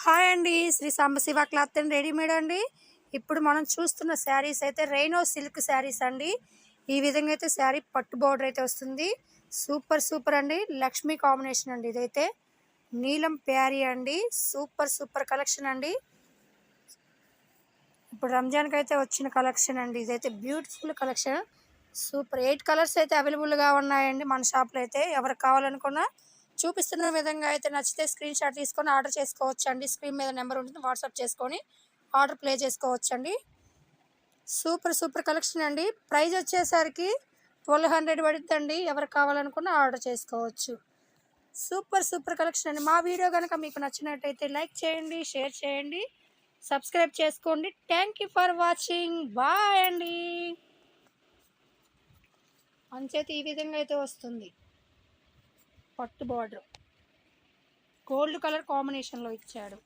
Hi అండి, Sri Sambasiva cloth and readymade అండి. ఇప్పుడు మనం చూస్తున్న శారీస్ అయితే రైనో సిల్క్ శారీస్ అండి. ఈ విధంగా అయితే శారీ పట్టు బోర్డర్ అయితే వస్తుంది. సూపర్ సూపర్ అండి. లక్ష్మీ కాంబినేషన్ అండి. ఇదైతే నీలం ప్యారీ అండి. సూపర్ సూపర్ కలెక్షన్ అండి. ఇప్పుడు రంజాన్కి అయితే వచ్చిన కలెక్షన్ అండి. ఇదైతే బ్యూటిఫుల్ కలెక్షన్. సూపర్ 8 కలర్స్ అయితే అవైలబుల్గా ఉన్నాయండి మన షాప్లో అయితే. ఎవరికి కావాలనుకున్నా చూపిస్తున్న విధంగా అయితే నచ్చితే స్క్రీన్ షాట్ తీసుకొని ఆర్డర్ చేసుకోవచ్చు అండి. స్క్రీన్ మీద నెంబర్ ఉంటుంది, వాట్సాప్ చేసుకొని ఆర్డర్ ప్లే చేసుకోవచ్చు అండి. సూపర్ సూపర్ కలెక్షన్ అండి. ప్రైస్ వచ్చేసరికి 1200 పడుతుందండి. ఎవరికి కావాలనుకున్నా ఆర్డర్ చేసుకోవచ్చు. సూపర్ సూపర్ కలెక్షన్ అండి. మా వీడియో కనుక మీకు నచ్చినట్టయితే లైక్ చేయండి, షేర్ చేయండి, సబ్స్క్రైబ్ చేసుకోండి. Thank you for watching. Bye అండి. అంచేత ఈ విధంగా అయితే వస్తుంది. పట్టు బార్డర్ గోల్డ్ కలర్ కాంబినేషన్లో ఇచ్చాడు.